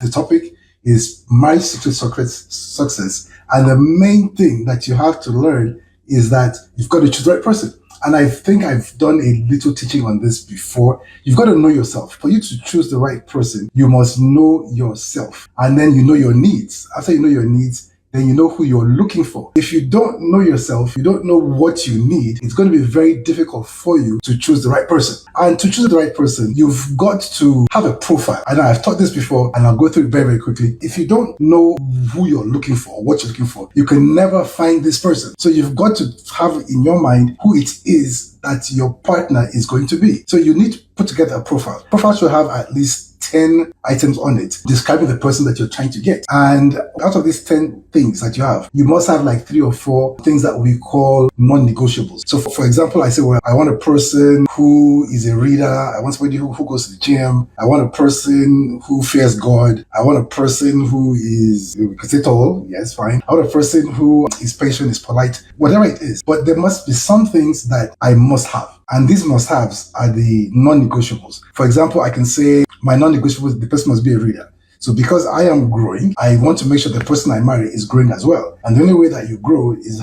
The topic is marriage secret success. And the main thing that you have to learn is that you've got to choose the right person. And I think I've done a little teaching on this before. You've got to know yourself. For you to choose the right person, you must know yourself. And then you know your needs. After you know your needs, then you know who you're looking for. If you don't know yourself, you don't know what you need, it's going to be very difficult for you to choose the right person. And to choose the right person, you've got to have a profile. And I've taught this before, and I'll go through it very, very quickly. If you don't know who you're looking for, what you're looking for, you can never find this person. So you've got to have in your mind who it is that your partner is going to be. So you need to put together a profile. Profile should have at least 10 items on it describing the person that you're trying to get. And out of these 10 things that you have, you must have like 3 or 4 things that we call non-negotiables. So for example, I say, well, I want a person who is a reader. I want somebody who goes to the gym. I want a person who fears God. I want a person who is, we could say tall. Yes, fine. I want a person who is patient, is polite, whatever it is. But there must be some things that I must have. And these must-haves are the non-negotiables. For example, I can say my non-negotiables, the person must be a reader. So because I am growing, I want to make sure the person I marry is growing as well. And the only way that you grow is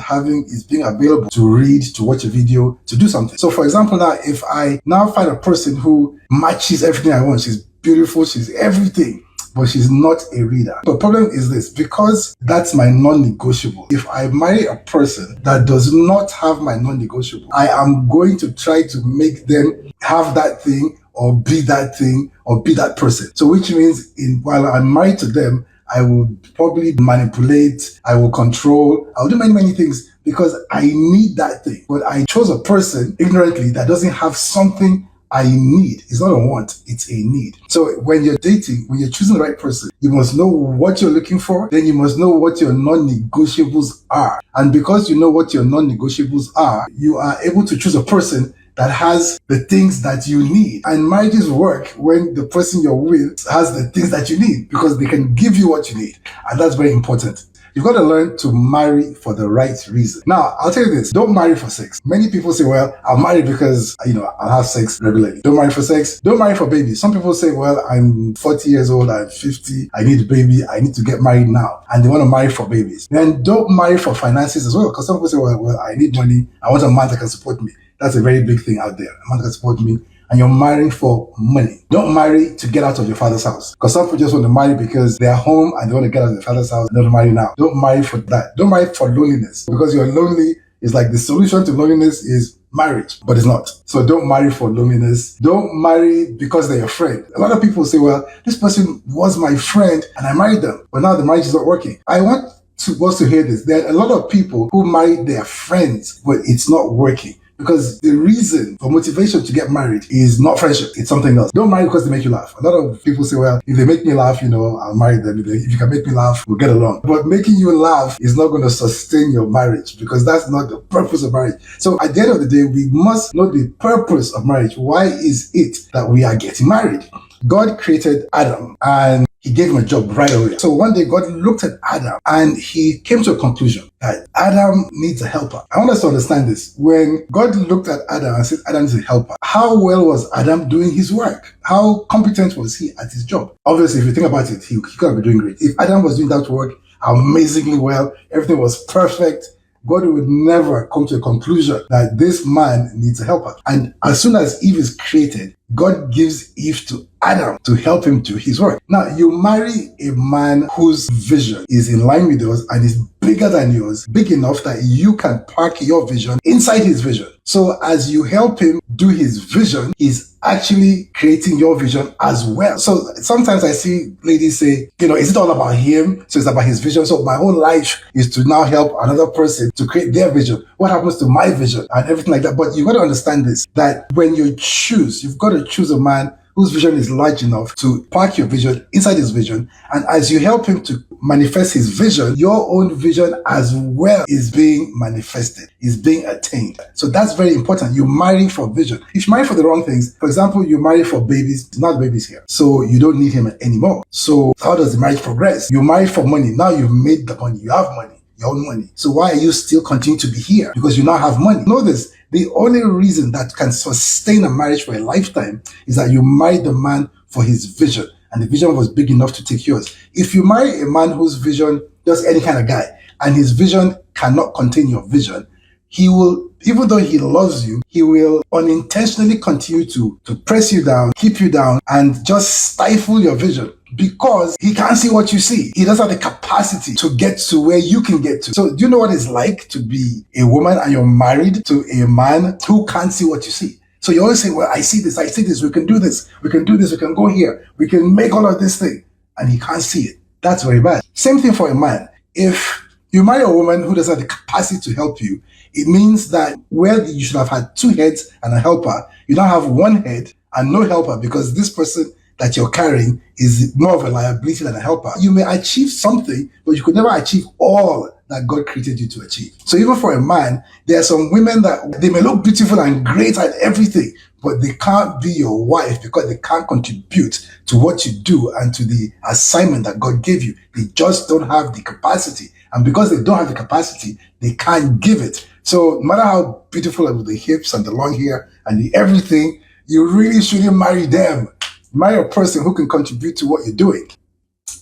being available to read, to watch a video, to do something. So for example, now if I now find a person who matches everything I want, she's beautiful, she's everything, but she's not a reader. The problem is this, because that's my non-negotiable. If I marry a person that does not have my non-negotiable, I am going to try to make them have that thing or be that thing or be that person. So which means while I'm married to them, I will probably manipulate, I will control, I will do many, many things because I need that thing. But I chose a person ignorantly that doesn't have something I need. It's not a want, it's a need. So when you're dating, when you're choosing the right person, you must know what you're looking for. Then you must know what your non-negotiables are. And because you know what your non-negotiables are, you are able to choose a person that has the things that you need. And marriages work when the person you're with has the things that you need because they can give you what you need. And that's very important. You've got to learn to marry for the right reason. Now, I'll tell you this, don't marry for sex. Many people say, well, I'll marry because, I'll have sex regularly. Don't marry for sex. Don't marry for babies. Some people say, well, I'm 40 years old, I'm 50, I need a baby, I need to get married now. And they want to marry for babies. Then don't marry for finances as well. Because some people say, well, I need money. I want a man that can support me. That's a very big thing out there. A man that can support me. And you're marrying for money. Don't marry to get out of your father's house. Because some people just want to marry because they're home and they want to get out of their father's house. They don't marry now. Don't marry for that. Don't marry for loneliness. Because you're lonely. It's like the solution to loneliness is marriage, but it's not. So don't marry for loneliness. Don't marry because they're your friend. A lot of people say, well, this person was my friend and I married them, but now the marriage is not working. I want us to hear this. There are a lot of people who marry their friends, but it's not working. Because the reason for motivation to get married is not friendship, it's something else. Don't marry because they make you laugh. A lot of people say, well, if they make me laugh, I'll marry them. If you can make me laugh, we'll get along. But making you laugh is not going to sustain your marriage because that's not the purpose of marriage. So at the end of the day, we must know the purpose of marriage. Why is it that we are getting married? God created Adam and he gave him a job right away. So one day God looked at Adam and he came to a conclusion that Adam needs a helper. I want us to understand this. When God looked at Adam and said Adam needs a helper, how well was Adam doing his work? How competent was he at his job? Obviously, if you think about it, he could have been doing great. If Adam was doing that work amazingly well, everything was perfect, God would never come to a conclusion that this man needs a helper. And as soon as Eve is created, God gives Eve to Adam to help him do his work. Now, you marry a man whose vision is in line with yours and is bigger than yours, big enough that you can park your vision inside his vision. So as you help him do his vision, he's actually creating your vision as well. So sometimes I see ladies say, is it all about him? So it's about his vision. So my whole life is to now help another person to create their vision. What happens to my vision and everything like that? But you've got to understand this, that when you choose, you've got to choose a man whose vision is large enough to park your vision inside his vision. And as you help him to manifest his vision, your own vision as well is being manifested, is being attained. So that's very important. You marry for vision. If you marry for the wrong things, for example, you marry for babies, not babies here. So you don't need him anymore. So how does the marriage progress? You marry for money. Now you've made the money. You have money, your own money. So why are you still continuing to be here? Because you now have money. Know this. The only reason that can sustain a marriage for a lifetime is that you marry the man for his vision. and the vision was big enough to take yours. If you marry a man whose vision, just any kind of guy, and his vision cannot contain your vision, he will, even though he loves you, he will unintentionally continue to press you down, keep you down, and just stifle your vision because he can't see what you see. He doesn't have the capacity to get to where you can get to. So do you know what it's like to be a woman and you're married to a man who can't see what you see? So you always say, well, I see this, we can do this, we can do this, we can go here, we can make all of this thing. And he can't see it. That's very bad. Same thing for a man. If you marry a woman who doesn't have the capacity to help you, it means that where you should have had two heads and a helper, you now have one head and no helper because this person that you're carrying is more of a liability than a helper. You may achieve something, but you could never achieve all that God created you to achieve. So even for a man, there are some women that they may look beautiful and great at everything, but they can't be your wife because they can't contribute to what you do and to the assignment that God gave you. They just don't have the capacity. And because they don't have the capacity, they can't give it. So no matter how beautiful are the hips and the long hair and the everything, you really shouldn't marry them. Marry a person who can contribute to what you're doing.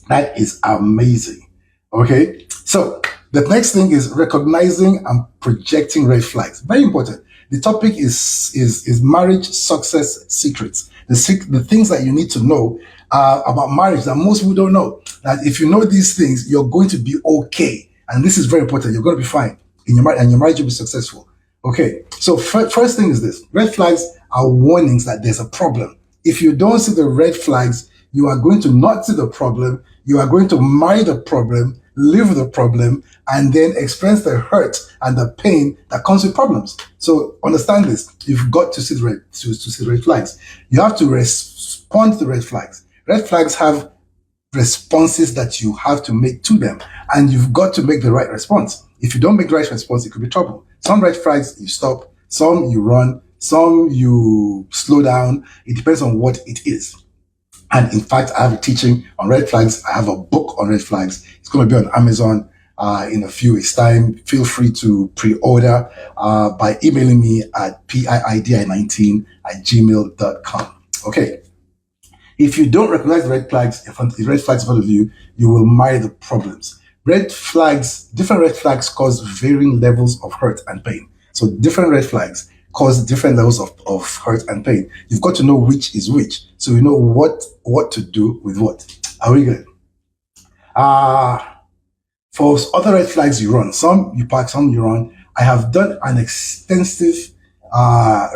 That is amazing. Okay? So the next thing is recognizing and projecting red flags. Very important. The topic is marriage success secrets. The things that you need to know about marriage that most people don't know. That if you know these things, you're going to be okay. And this is very important. You're going to be fine in your marriage, and your marriage will be successful. Okay. So first thing is this. Red flags are warnings that there's a problem. If you don't see the red flags, you are going to not see the problem. You are going to marry the problem, live with the problem, and then experience the hurt and the pain that comes with problems. So understand this. You've got to see the red flags. You have to respond to the red flags. Red flags have responses that you have to make to them, and you've got to make the right response. If you don't make the right response, it could be trouble. Some red flags you stop, some you run, some you slow down. It depends on what it is. And in fact, I have a teaching on red flags. I have a book on red flags. It's going to be on Amazon in a few weeks' time. Feel free to pre-order by emailing me at piidi19@gmail.com. Okay. If you don't recognize the red flags in front of you, you will marry the problems. Different red flags cause varying levels of hurt and pain. So different red flags cause different levels of hurt and pain. You've got to know which is which, so you know what to do with what. Are we good? For other red flags, you run. Some you park, some you run. I have done an extensive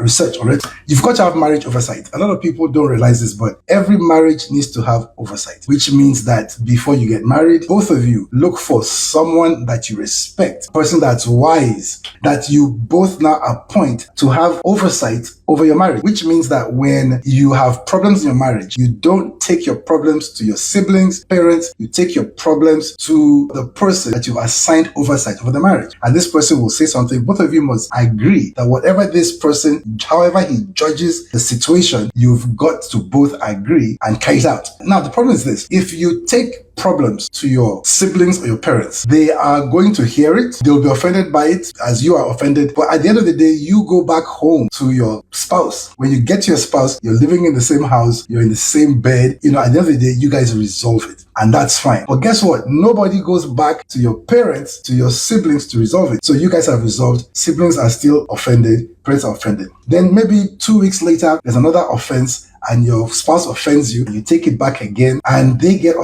research on it. You've got to have marriage oversight. A lot of people don't realize this, but every marriage needs to have oversight, which means that before you get married, both of you look for someone that you respect, a person that's wise, that you both now appoint to have oversight over your marriage, which means that when you have problems in your marriage, you don't take your problems to your siblings, parents, you take your problems to the person that you've assigned oversight over the marriage. And this person will say something. Both of you must agree that whatever this person, however he judges the situation, you've got to both agree and carry it out. Now, the problem is this. If you take problems to your siblings or your parents, they are going to hear it. They'll be offended by it as you are offended. But at the end of the day, you go back home to your spouse. When you get to your spouse, you're living in the same house, you're in the same bed. At the end of the day, you guys resolve it. And that's fine. But guess what? Nobody goes back to your parents, to your siblings to resolve it. So you guys have resolved. Siblings are still offended. Parents are offended. Then maybe 2 weeks later, there's another offense and your spouse offends you, you take it back again and they get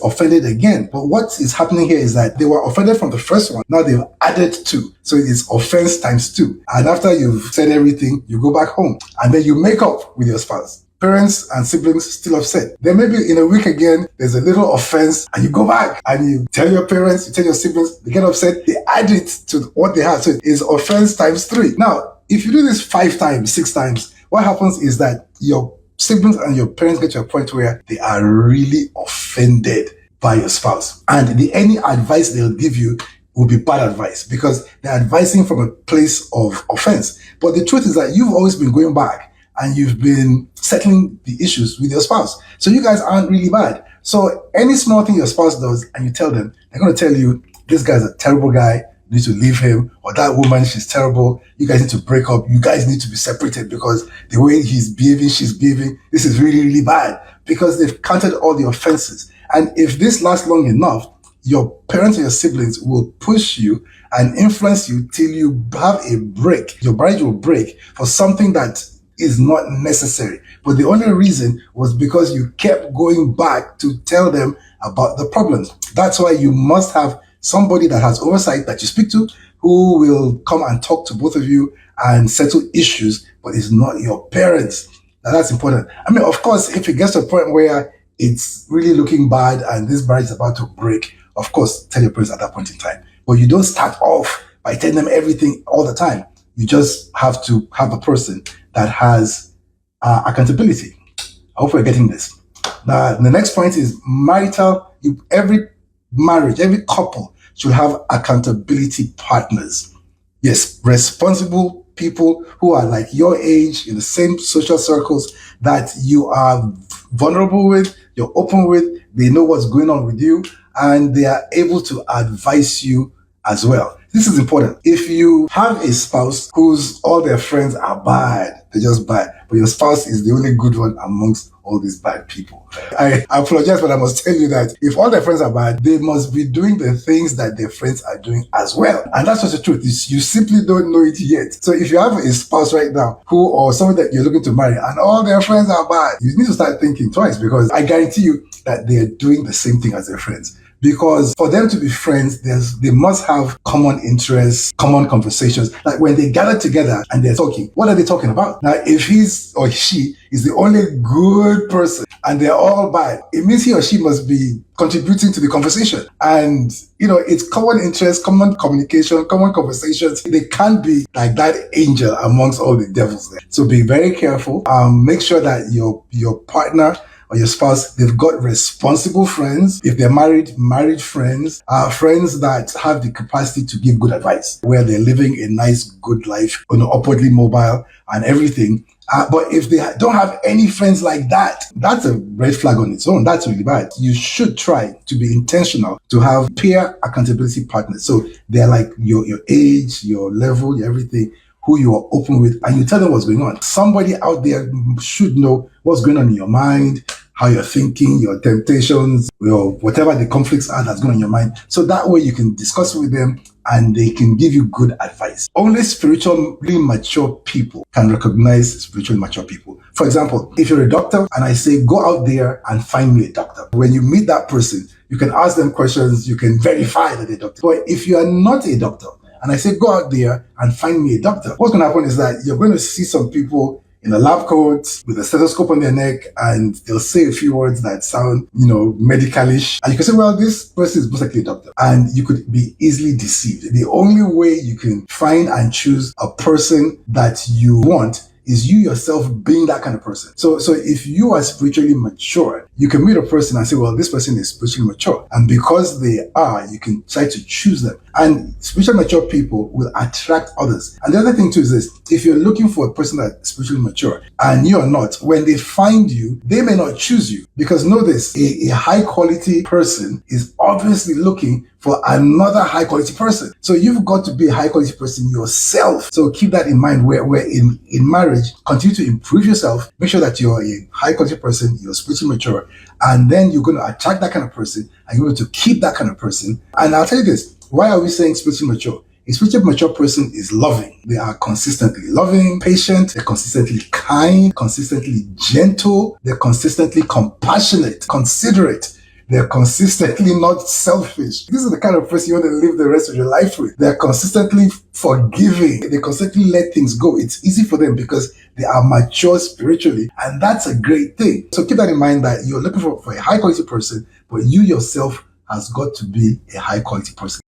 offended again. But what is happening here is that they were offended from the first one. Now they've added 2. So it's offense times 2. And after you've said everything, you go back home and then you make up with your spouse. Parents and siblings still upset. Then maybe in a week again, there's a little offense and you go back and you tell your parents, you tell your siblings, they get upset, they add it to what they had. So it is offense times 3. Now, if you do this 5 times, 6 times, what happens is that your siblings and your parents get to a point where they are really offended by your spouse. And any advice they'll give you will be bad advice because they're advising from a place of offense. But the truth is that you've always been going back and you've been settling the issues with your spouse. So you guys aren't really bad. So any small thing your spouse does and you tell them, they're going to tell you, this guy's a terrible guy, you need to leave him, or that woman, she's terrible, you guys need to break up, you guys need to be separated because the way he's behaving, she's behaving, this is really, really bad. because they've counted all the offenses. And if this lasts long enough, your parents and your siblings will push you and influence you till you have a break. Your marriage will break for something that is not necessary. But the only reason was because you kept going back to tell them about the problems. That's why you must have somebody that has oversight that you speak to, who will come and talk to both of you and settle issues, but it's not your parents. Now, that's important. I mean, of course, if it gets to a point where it's really looking bad and this marriage is about to break, of course, tell your parents at that point in time. But you don't start off by telling them everything all the time. You just have to have a person that has accountability. I hope we're getting this. Now, the next point is every marriage, every couple should have accountability partners. Yes, responsible people who are like your age, in the same social circles that you are vulnerable with, you're open with, they know what's going on with you, and they are able to advise you as well. This is important. If you have a spouse whose all their friends are bad, they're just bad, but your spouse is the only good one amongst all these bad people. I apologize, but I must tell you that if all their friends are bad, they must be doing the things that their friends are doing as well. And that's just the truth. You simply don't know it yet. So if you have a spouse right now or someone that you're looking to marry and all their friends are bad, you need to start thinking twice, because I guarantee you that they're doing the same thing as their friends. Because for them to be friends, they must have common interests, common conversations. Like when they gather together and they're talking, what are they talking about? Now, if he's or she is the only good person and they're all bad, it means he or she must be contributing to the conversation. And, it's common interests, common communication, common conversations. They can't be like that angel amongst all the devils there. So be very careful. Make sure that your partner or your spouse, they've got responsible friends. If they're married friends, friends that have the capacity to give good advice, where they're living a nice, good life, upwardly mobile and everything. But if they don't have any friends like that, that's a red flag on its own. That's really bad. You should try to be intentional to have peer accountability partners. So they're like your age, your level, your everything, who you are open with, and you tell them what's going on. Somebody out there should know what's going on in your mind, how you're thinking, your temptations, whatever the conflicts are that's going on in your mind. So that way you can discuss with them and they can give you good advice. Only spiritually mature people can recognize spiritually mature people. For example, if you're a doctor and I say, go out there and find me a doctor. When you meet that person, you can ask them questions, you can verify that they're a doctor. But if you are not a doctor, and I say, go out there and find me a doctor, what's going to happen is that you're going to see some people in a lab coat with a stethoscope on their neck, and they'll say a few words that sound, medicalish. And you can say, well, this person is most likely a doctor. And you could be easily deceived. The only way you can find and choose a person that you want is you yourself being that kind of person. So if you are spiritually mature, you can meet a person and say, well, this person is spiritually mature. And because they are, you can try to choose them. And spiritually mature people will attract others. And the other thing too is this: if you're looking for a person that's spiritually mature and you're not, when they find you, they may not choose you. Because know this, a high quality person is obviously looking for another high quality person. So you've got to be a high quality person yourself. So keep that in mind where in marriage, continue to improve yourself. Make sure that you're a high quality person, you're spiritually mature, and then you're going to attract that kind of person and you're going to keep that kind of person. And I'll tell you this, why are we saying spiritually mature? A spiritually mature person is loving. They are consistently loving, patient, they're consistently kind, consistently gentle, they're consistently compassionate, considerate. They're consistently not selfish. This is the kind of person you want to live the rest of your life with. They're consistently forgiving. They consistently let things go. It's easy for them because they are mature spiritually. And that's a great thing. So keep that in mind, that you're looking for a high quality person, but you yourself has got to be a high quality person.